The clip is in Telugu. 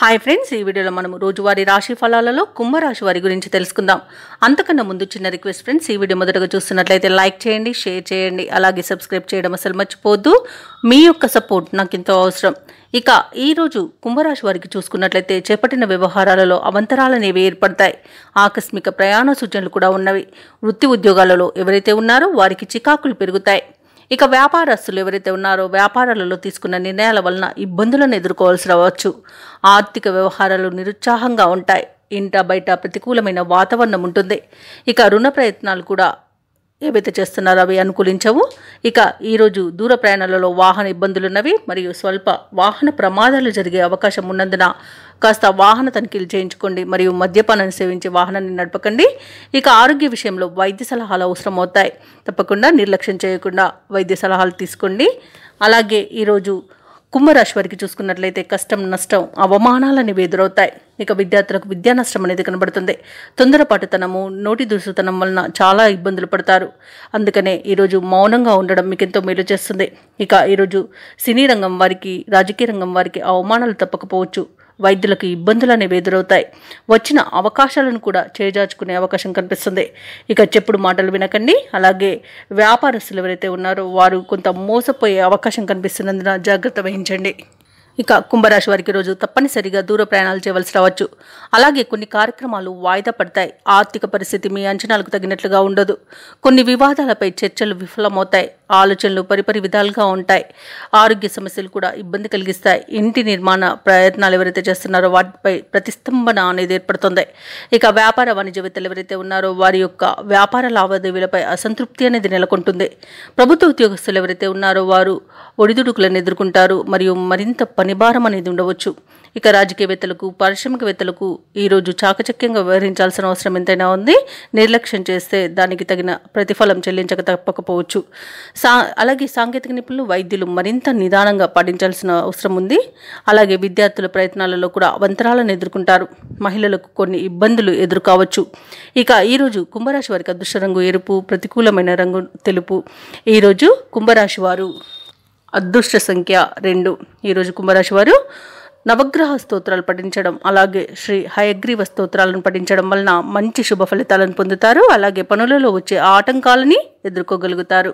హాయ్ ఫ్రెండ్స్, ఈ వీడియోలో మనం రోజువారీ రాశి ఫలాలలో కుంభరాశి వారి గురించి తెలుసుకుందాం. అంతకన్నా ముందు చిన్న రిక్వెస్ట్ ఫ్రెండ్స్, ఈ వీడియో మొదటగా చూస్తున్నట్లయితే లైక్ చేయండి, షేర్ చేయండి, అలాగే సబ్స్క్రైబ్ చేయడం అసలు మర్చిపోవద్దు. మీ యొక్క సపోర్ట్ నాకు ఎంతో అవసరం. ఇక ఈరోజు కుంభరాశి వారికి చూసుకున్నట్లయితే చేపట్టిన వ్యవహారాలలో అవంతరాలనేవి ఏర్పడతాయి. ఆకస్మిక ప్రయాణ సూచనలు కూడా ఉన్నవి. వృత్తి ఉద్యోగాలలో ఎవరైతే ఉన్నారో వారికి చికాకులు పెరుగుతాయి. ఇక వ్యాపారస్తులు ఎవరైతే ఉన్నారో వ్యాపారాలలో తీసుకున్న నిర్ణయాల వలన ఇబ్బందులను ఎదుర్కోవాల్సి రావచ్చు. ఆర్థిక వ్యవహారాలు నిరుత్సాహంగా ఉంటాయి. ఇంట బయట ప్రతికూలమైన వాతావరణం ఉంటుంది. ఇక రుణ ప్రయత్నాలు కూడా ఏవైతే చేస్తున్నారో అవి అనుకూలించవు. ఇక ఈరోజు దూర ప్రయాణాలలో వాహన ఇబ్బందులున్నవి మరియు స్వల్ప వాహన ప్రమాదాలు జరిగే అవకాశం ఉన్నందున కాస్త వాహన తనిఖీలు చేయించుకోండి మరియు మద్యపానాన్ని సేవించి వాహనాన్ని నడపకండి. ఇక ఆరోగ్య విషయంలో వైద్య సలహాలు అవసరం అవుతాయి. తప్పకుండా నిర్లక్ష్యం చేయకుండా వైద్య సలహాలు తీసుకోండి. అలాగే ఈరోజు కుంభరాశి వారికి చూసుకున్నట్లయితే కష్టం, నష్టం, అవమానాలనేవి ఎదురవుతాయి. ఇక విద్యార్థులకు విద్యా నష్టం అనేది కనబడుతుంది. తొందరపాటుతనము, నోటి దురుసుతనం వలన చాలా ఇబ్బందులు పడతారు. అందుకనే ఈరోజు మౌనంగా ఉండడం మీకు ఎంతో మేలు చేస్తుంది. ఇక ఈరోజు సినీ రంగం వారికి, రాజకీయ రంగం వారికి అవమానాలు తప్పకపోవచ్చు. వైద్యులకు ఇబ్బందులు అనేవి ఎదురవుతాయి. వచ్చిన అవకాశాలను కూడా చేజార్చుకునే అవకాశం కనిపిస్తుంది. ఇక చెప్పుడు మాటలు వినకండి. అలాగే వ్యాపారస్తులు ఎవరైతే ఉన్నారో వారు కొంత మోసపోయే అవకాశం కనిపిస్తున్నందున జాగ్రత్త వహించండి. ఇక కుంభరాశి వారికి రోజు తప్పనిసరిగా దూర ప్రయాణాలు చేయవలసి రావచ్చు. అలాగే కొన్ని కార్యక్రమాలు వాయిదా పడతాయి. ఆర్థిక పరిస్థితి మీ అంచనాలకు తగినట్లుగా ఉండదు. కొన్ని వివాదాలపై చర్చలు విఫలమవుతాయి. ఆలోచనలు పరిపరి విధాలుగా ఉంటాయి. ఆరోగ్య సమస్యలు కూడా ఇబ్బంది కలిగిస్తాయి. ఇంటి నిర్మాణ ప్రయత్నాలు ఎవరైతే చేస్తున్నారో వాటిపై ప్రతిస్తంభన అనేది ఏర్పడుతుంది. ఇక వ్యాపార వాణిజ్యవేత్తలు ఎవరైతే ఉన్నారో వారి యొక్క వ్యాపార లావాదేవీలపై అసంతృప్తి అనేది నెలకొంటుంది. ప్రభుత్వ ఉద్యోగస్తులు ఎవరైతే ఉన్నారో వారు ఒడిదుడుకులను ఎదుర్కొంటారు మరియు మరింత పనిభారం అనేది ఉండవచ్చు. ఇక రాజకీయవేత్తలకు, పారిశ్రామికవేత్తలకు ఈరోజు చాకచక్యంగా వ్యవహరించాల్సిన అవసరం ఎంతైనా ఉంది. నిర్లక్ష్యం చేస్తే దానికి తగిన ప్రతిఫలం చెల్లించక తప్పకపోవచ్చు. అలాగే సాంకేతిక నిపుణులు, వైద్యులు మరింత నిదానంగా పాటించాల్సిన అవసరం ఉంది. అలాగే విద్యార్థుల ప్రయత్నాలలో కూడా అవంతరాలను ఎదుర్కొంటారు. మహిళలకు కొన్ని ఇబ్బందులు ఎదుర్కోవచ్చు. ఇక ఈరోజు కుంభరాశి వారికి అదృష్ట రంగు ఎరుపు, ప్రతికూలమైన రంగు తెలుపు. ఈరోజు కుంభరాశి వారు అదృష్ట సంఖ్య 2. ఈరోజు కుంభరాశి వారు నవగ్రహ స్తోత్రాలు పఠించడం, అలాగే శ్రీ హయగ్రీవ స్తోత్రాలను పఠించడం వలన మంచి శుభ ఫలితాలను పొందుతారు. అలాగే పనులలో వచ్చే ఆటంకాలని ఎదుర్కోగలుగుతారు.